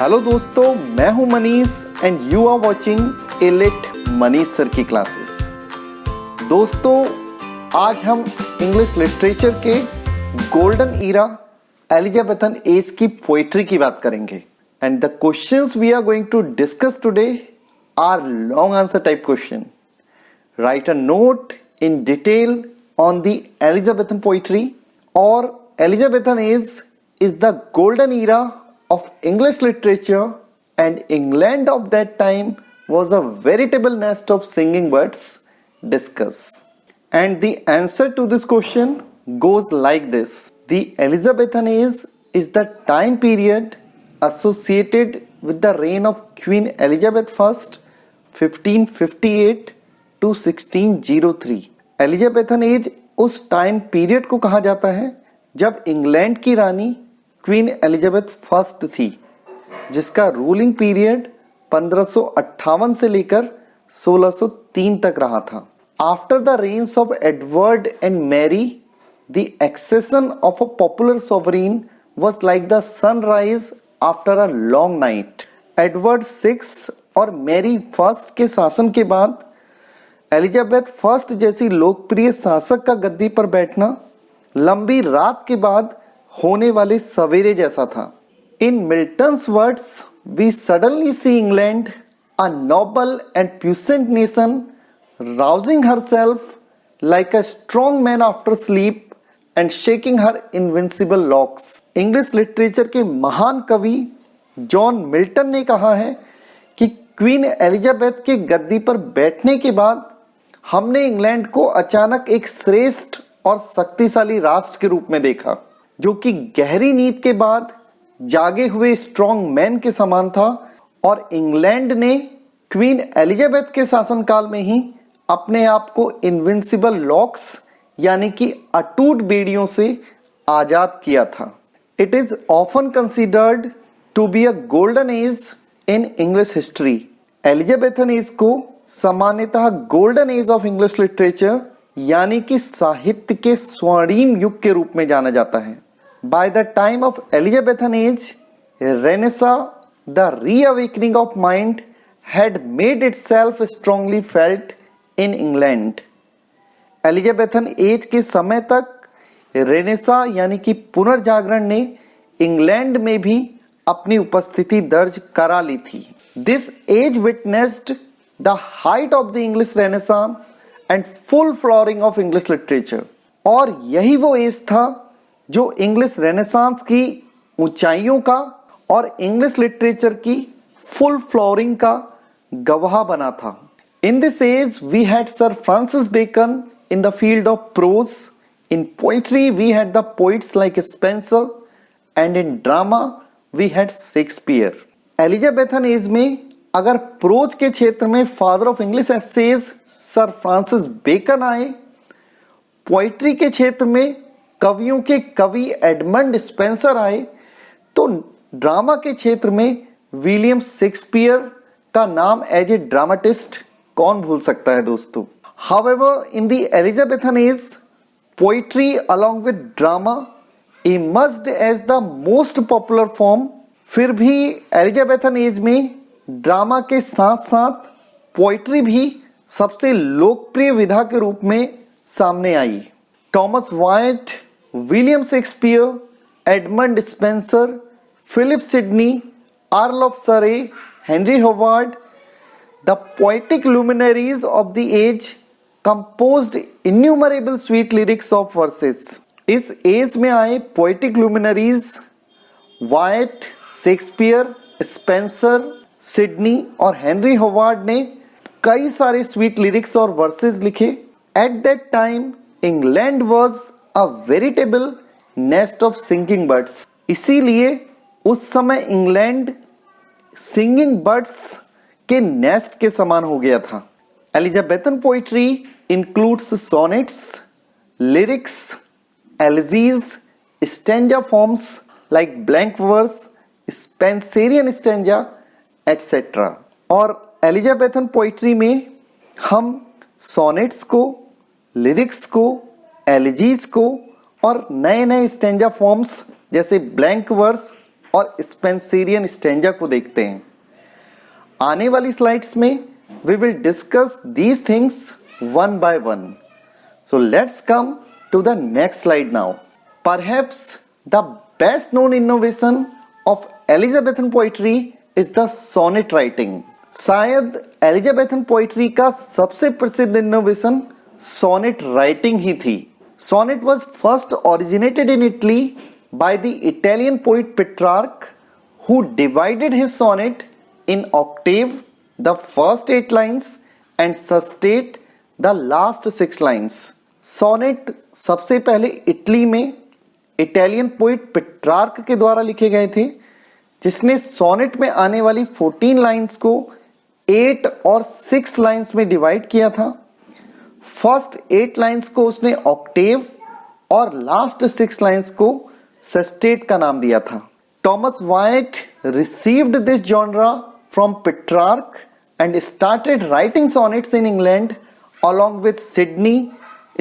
Hello दोस्तों, मैं हूं Manish and you are watching elite Manish sir की क्लासेस। दोस्तों, आज हम इंग्लिश लिटरेचर के गोल्डन ईरा एलिजाबेथन एज की पोइट्री की बात करेंगे and the questions we are going to discuss today are long answer type question. Write a note in detail on the Elizabethan poetry or Elizabethan age is the golden era of English literature, and England of that time was a veritable nest of singing birds. Discuss. And the answer to this question goes like this. The Elizabethan age is the time period associated with the reign of Queen Elizabeth I, 1558 to 1603। Elizabethan age उस time period को कहा जाता है जब England की रानी queen Elizabeth first थी, जिसका ruling period 1558 से लेकर 1603 तक रहा था। After the reigns of Edward and Mary, the accession of a popular sovereign was like the sunrise after a long night. Edward 6 और मैरी फर्स्ट के शासन के बाद एलिजाबेथ फर्स्ट जैसी लोकप्रिय शासक का गद्दी पर बैठना लंबी रात के बाद होने वाले सवेरे जैसा था। In Milton's words, we suddenly see England, a noble and puissant nation, rousing herself like a strong man after sleep and shaking her invincible locks. English literature के महान कवि जॉन मिल्टन ने कहा है कि क्वीन एलिजाबेथ के गद्दी पर बैठने के बाद हमने इंग्लैंड को अचानक एक श्रेष्ठ और शक्तिशाली राष्ट्र के रूप में देखा, जो कि गहरी नींद के बाद जागे हुए स्ट्रॉन्ग मैन के समान था, और इंग्लैंड ने क्वीन एलिजाबेथ के शासनकाल में ही अपने आप को इनविंसिबल लॉक्स यानी कि अटूट बेड़ियों से आजाद किया था। It is often considered to be a golden age in English history. Elizabethan age को सामान्यतः golden age of English literature यानी कि साहित्य के स्वर्णिम युग के रूप में जाना जाता है। By the time of Elizabethan as, Renaissance, the reawakening of mind had made itself strongly felt in England. Elizabethan age के समय तक रेनेसा यानी कि पुनर्जागरण ने इंग्लैंड में भी अपनी उपस्थिति दर्ज करा ली थी। This age witnessed the height of the English Renaissance and full flowering of English literature। और यही वो एज था जो इंग्लिश रेनेसांस की ऊंचाइयों का और इंग्लिश लिटरेचर की फुल फ्लोरिंग का गवाह बना था। In this age we had sir Francis Bacon in the field of prose. In poetry we had the poets like Spenser and in drama we had Shakespeare. Elizabethan age में अगर prose के क्षेत्र में father of English essays sir Francis Bacon आए, poetry के क्षेत्र में कवियों के कवि एडमंड स्पेंसर आए, तो ड्रामा के क्षेत्र में विलियम शेक्सपियर का नाम एज ए ड्रामाटिस्ट कौन भूल सकता है दोस्तों। However, in the Elizabethan age, poetry along with drama emerged as the most popular form. फिर भी एलिजाबेथन एज में ड्रामा के साथ साथ पोइट्री भी सबसे लोकप्रिय विधा के रूप में सामने आई। Thomas Wyatt, William Shakespeare, Edmund Spenser, Philip Sidney, Earl of Surrey, Henry Howard, the poetic luminaries of the age composed innumerable sweet lyrics of verses. इस एज में आए poetic luminaries Wyatt, Shakespeare, Spenser, Sidney और Henry Howard ने कई सारे sweet lyrics और verses लिखे। At that time England was a veritable nest of singing birds. इसीलिए उस समय इंग्लैंड सिंगिंग बर्ड्स के नेस्ट के समान हो गया था। Elizabethan poetry includes sonnets, lyrics, elegies, stanza forms like blank verse, Spenserian stanza etcetera. और एलिजाबेथन पोइट्री में हम सोनेट्स को, लिरिक्स को, एलिजीज को और नए नए स्टैंजा फॉर्म्स जैसे ब्लैंक वर्स, और स्पेंसरियन स्टैंजा को देखते हैं। आने वाली स्लाइड्स में we will discuss these things one by one. So let's come to the next slide now. Perhaps the best known innovation of Elizabethan poetry is the sonnet writing. शायद Elizabethan poetry का सबसे प्रसिद्ध innovation sonnet writing ही थी। Sonnet was first originated in Italy by the Italian poet Petrarch, who divided his sonnet in octave, the first 8 lines, and sestet, the last 6 lines. Sonnet सबसे पहले Italy में Italian poet Petrarch के द्वारा लिखे गए थे, जिसने सोनेट में आने वाली 14 लाइंस को 8 और 6 लाइंस में डिवाइड किया था। फर्स्ट 8 लाइंस को उसने ऑक्टेव और लास्ट 6 लाइंस को सेस्टेट का नाम दिया था। Thomas white received this genre from Petrarch and started writing sonnets in England along with Sidney,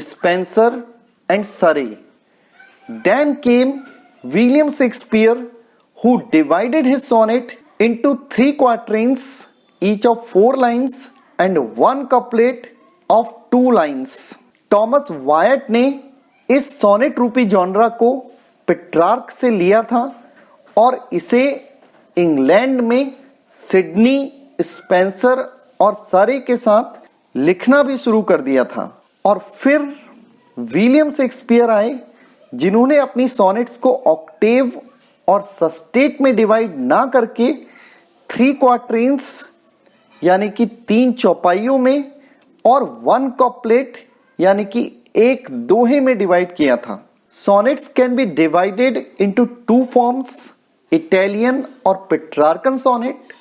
Spenser and Surrey. Then came William Shakespeare, who divided his sonnet into 3 quatrains, each of 4 lines and 1 couplet of 2 lines. Thomas वायट ने इस sonnet रूपी genre को Petrarch से लिया था और इसे England में सिडनी, स्पेंसर और सरे के साथ लिखना भी शुरू कर दिया था। और फिर विलियम शेक्सपियर आए, जिन्होंने अपनी सोनेट्स को ऑक्टेव और सस्टेट में डिवाइड ना करके 3 क्वार्ट्रेन्स यानी कि 3 चौपाइयों में और 1 कॉप्लेट यानी कि 1 दोहे में डिवाइड किया था। Sonnets can be divided into 2 forms, Italian और Petrarchan sonnet.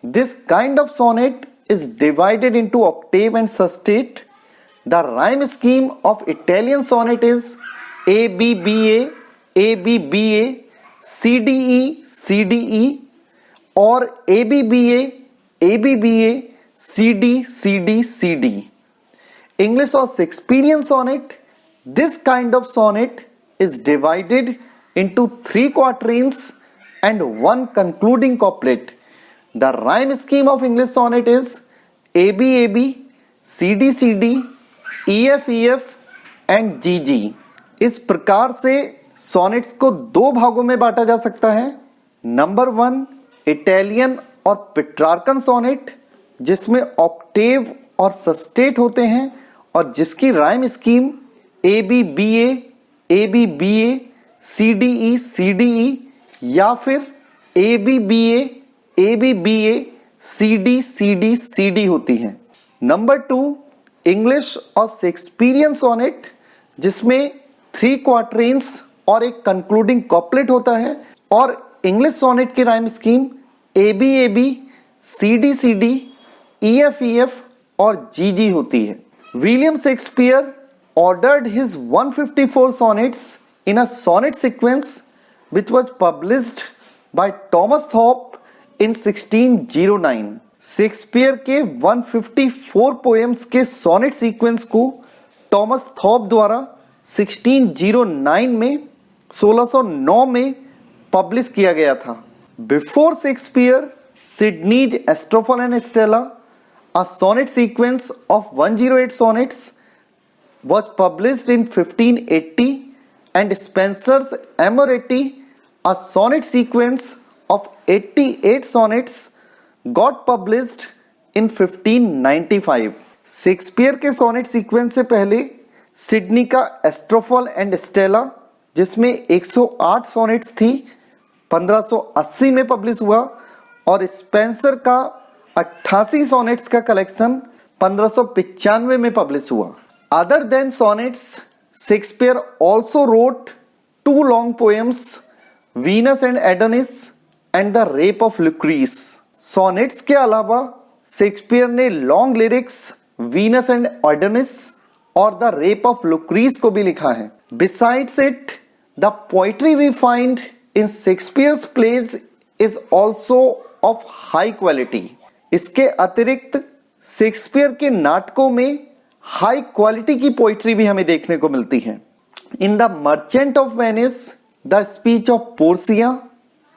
This kind of sonnet is divided into octave and sestet. The rhyme scheme of Italian sonnet is ABBA, ABBA, CDE, CDE or ABBA, ABBA, CD, CD, CD. English or Shakespearean sonnet. This kind of sonnet is divided into 3 quatrains and 1 concluding couplet. The rhyme scheme of English sonnet is ABAB, CDCD, EFEF and GG. इस प्रकार से sonnets को 2 भागों में बांटा जा सकता है। नंबर 1 इटालियन और पेट्रार्कन सोनेट, जिसमें ऑक्टेव और सस्टेट होते हैं और जिसकी rhyme scheme ABBA, ABBA, CDE, CDE या फिर ABBA, ABBA, CD, CD, CD होती हैं। नंबर 2 इंग्लिश और शेक्सपियरियन सोनेट, जिसमें 3 क्वार्ट्रेन्स और एक कंक्लूडिंग कॉपलेट होता है और इंग्लिश सोनेट की rhyme scheme ABAB, CDCD, EFEF और GG होती है। William Shakespeare ordered his 154 sonnets in a sonnet sequence which was published by Thomas Thorpe in 1609. Shakespeare के 154 पोएम्स के सोनेट सीक्वेंस को टॉमस थॉप द्वारा 1609 में 1609 में पब्लिश किया गया था। Before Shakespeare, Sidney's Astrophel and Stella, a sonnet sequence of 108 sonnets was published in 1580 and Spenser's Amoreti, a sonnet sequence of 88 sonnets got published in 1595. Shakespeare के sonnet sequence से पहले Sydney का एस्ट्रोफल एंड स्टेला, जिसमें 108 sonnets थी, 1580 में publish हुआ और Spencer का 88 सोनेट्स का कलेक्शन 1595 में पब्लिश हुआ। Other than sonnets, Shakespeare also wrote 2 long poems, Venus and Adonis and the rape of Lucrece. Sonnets के अलावा शेक्सपियर ने long lyrics Venus and Adonis और द रेप ऑफ लुक्रीस को भी लिखा है। Besides it, the poetry we find in Shakespeare's plays is also of high quality. इसके अतिरिक्त शेक्सपियर के नाटकों में हाई क्वालिटी की पोइट्री भी हमें देखने को मिलती है। In the merchant of Venice, the speech of Portia,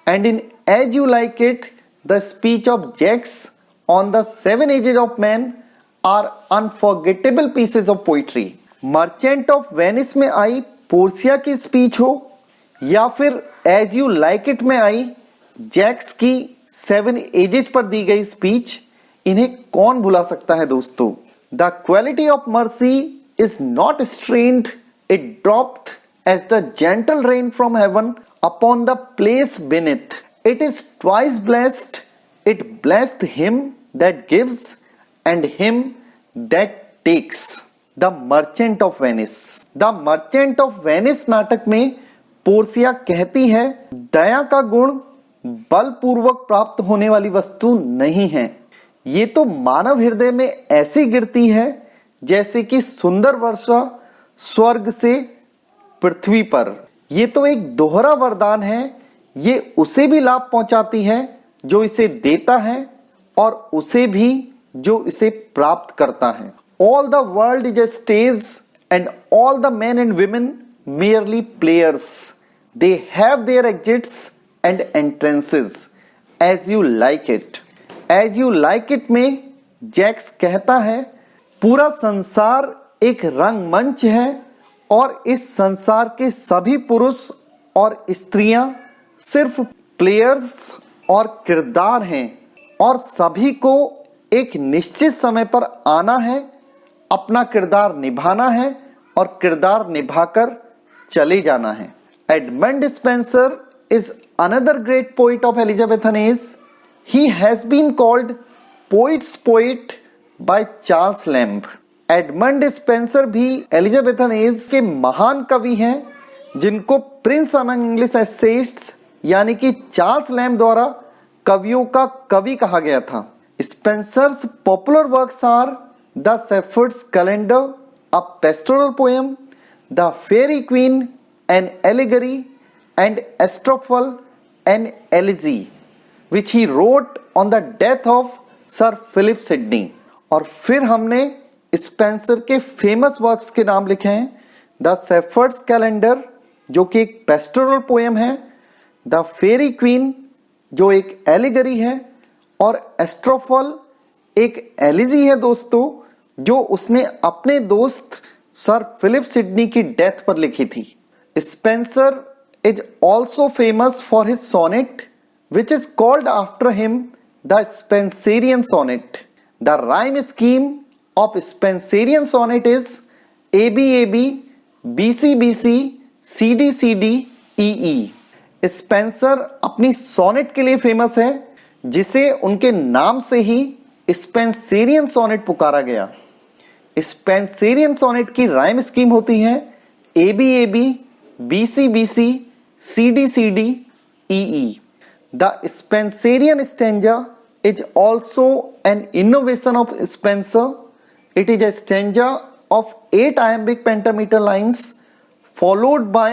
and in As You Like It, the speech of Jacques on the Seven Ages of Man are unforgettable pieces of poetry. Merchant of Venice में आई Portia की speech हो या फिर as you like it में आई Jacques की 7 edges पर दी गई speech, इन्हें कौन भुला सकता है दोस्तों। The quality of mercy is not strained, it dropped as the gentle rain from heaven upon the place beneath. It is twice blessed, it blessed him that gives and him that takes. The merchant of Venice. The merchant of Venice नाटक में Portia कहती है, दया का गुण बलपूर्वक प्राप्त होने वाली वस्तु नहीं है, ये तो मानव हृदय में ऐसी गिरती है जैसे कि सुंदर वर्षा स्वर्ग से पृथ्वी पर। ये तो एक दोहरा वरदान है, ये उसे भी लाभ पहुंचाती है जो इसे देता है और उसे भी जो इसे प्राप्त करता है। All the world is a stage and all the men and women merely players. They have their exits and entrances as you like it. As you like it में जैक्स कहता है, पूरा संसार एक रंगमंच है और इस संसार के सभी पुरुष और स्त्रियां सिर्फ प्लेयर्स और किरदार हैं और सभी को एक निश्चित समय पर आना है, अपना किरदार निभाना है और किरदार निभाकर चले जाना है। Edmund Spenser is another great poet of Elizabethan age. He has been called poets' poet by Charles Lamb. Edmund Spenser भी एलिजाबेथन एज के महान कवि हैं, जिनको प्रिंस अमंग इंग्लिश एसेइस्ट्स यानी कि चार्ल्स लैम्ब द्वारा कवियों का कवि कहा गया था। Spenser's popular works are The Shepherd's Calendar, a pastoral poem, The Fairy Queen, an allegory, and Astrophel, an elegy, which he wrote on the death of Sir Philip Sidney. और फिर हमने स्पेंसर के फेमस वर्क्स के नाम लिखे हैं। The shepherd's calendar जो कि एक पेस्टोरल पोएम है, द फेरी क्वीन जो एक एलिगरी है और एस्ट्रोफल एक एलिजी है दोस्तों, जो उसने अपने दोस्त सर फिलिप सिडनी की डेथ पर लिखी थी। Spenser is also famous for his sonnet which is called after him the Spenserian sonnet. The rhyme scheme of Spenserian sonnet is ABAB, BCBC, CD EE। Spenser अपनी sonnet के लिए famous है, जिसे उनके नाम से ही स्पेंसेरियन सोनेट पुकारा गया। स्पेंसेरियन सोनेट की राइम स्कीम होती है ABAB, BCBC, CD EE। The Spencerian stanza is also an innovation of Spencer. It is a stanza of 8 iambic pentameter lines followed by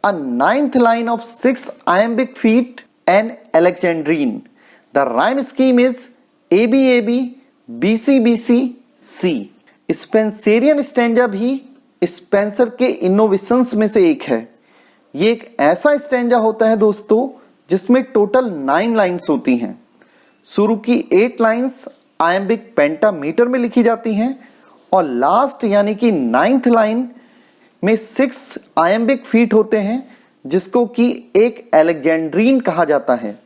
a 9th line of 6 iambic feet and Alexandrine. The rhyme scheme is ABAB, BCBC, C. Spencerian stanza भी Spencer के innovations में से एक है। ये एक ऐसा stanza होता है दोस्तों जिसमें टोटल 9 लाइंस होती हैं। शुरू की 8 लाइंस आयम्बिक पेंटामीटर में लिखी जाती हैं और लास्ट यानी कि 9th लाइन में 6 आयम्बिक फीट होते हैं, जिसको कि एक एलेक्जेंड्रीन कहा जाता है।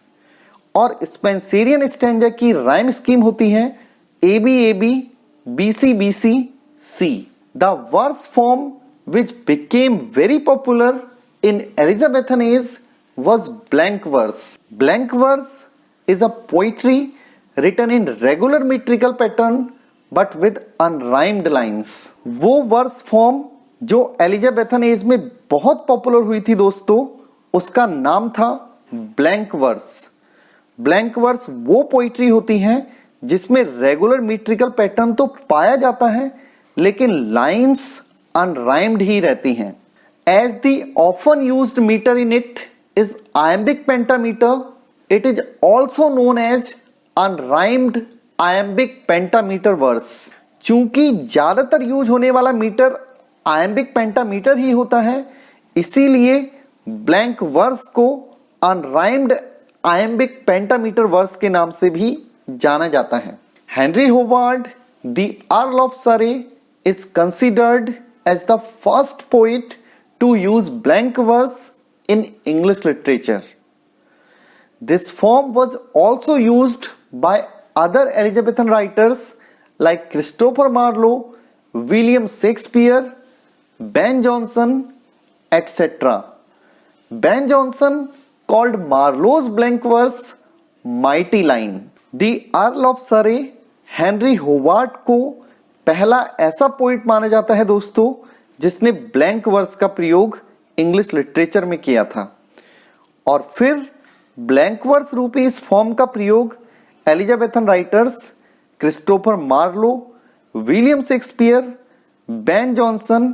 और स्पेंसेरियन स्टेंजा की राइम स्कीम होती है ABAB, BCBC, C. The verse form which became very popular in Elizabethan age was blank verse. Blank verse is a poetry written in regular metrical pattern but with unrhymed lines. वो verse form जो Elizabethan age में बहुत popular हुई थी दोस्तों, उसका नाम था ब्लैंक वर्स। ब्लैंक वर्स वो पोइट्री होती है जिसमें रेगुलर मीट्रिकल पैटर्न तो पाया जाता है लेकिन लाइंस अनराइम्ड ही रहती हैं। As the often used metre in it is iambic pentameter, it is also known as unrhymed iambic pentameter verse. चूंकि ज्यादातर यूज होने वाला मीटर आयम्बिक पेंटामीटर ही होता है, इसीलिए ब्लैंक वर्स को अनराइम्ड आयम्बिक पेंटामीटर वर्स के नाम से भी जाना जाता है। Henry Howard the earl of Surrey is considered as the first poet to use blank verse in English literature. This form was also used by other Elizabethan writers like Christopher Marlowe, William Shakespeare, Ben Jonson, etc. Ben Jonson called Marlowe's blank verse mighty line. The Earl of Surrey, Henry Howard को पहला ऐसा poet माना जाता है दोस्तों जिसने blank verse का प्रयोग इंग्लिश लिटरेचर में किया था। और फिर ब्लैंक वर्स रूपी इस फॉर्म का प्रयोग Elizabethan writers Christopher Marlowe, William Shakespeare, Ben Jonson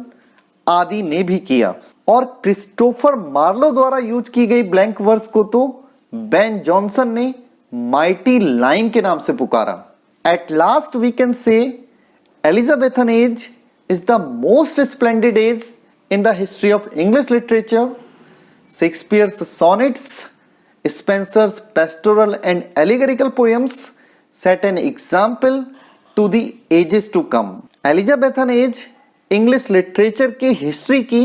आदि ने भी किया। और क्रिस्टोफर मार्लो द्वारा यूज की गई ब्लैंक वर्स को तो बेन जॉनसन ने माइटी लाइन के नाम से पुकारा। At last we can say Elizabethan age is the most splendid age in the history of English literature. Shakespeare's sonnets, Spenser's pastoral and allegorical poems set an example to the ages to come. Elizabethan age English literature की history की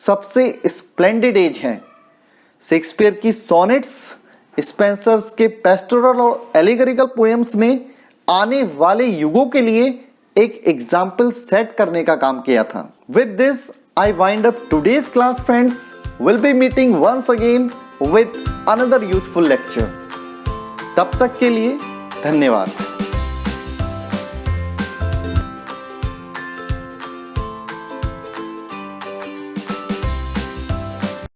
सबसे splendid as है। Shakespeare की sonnets, Spencer's के pastoral और allegorical poems ने आने वाले युगों के लिए एक एग्जाम्पल सेट करने का काम किया था। With this I wind up today's class, friends. We'll be meeting once again with another useful lecture. तब तक के लिए धन्यवाद।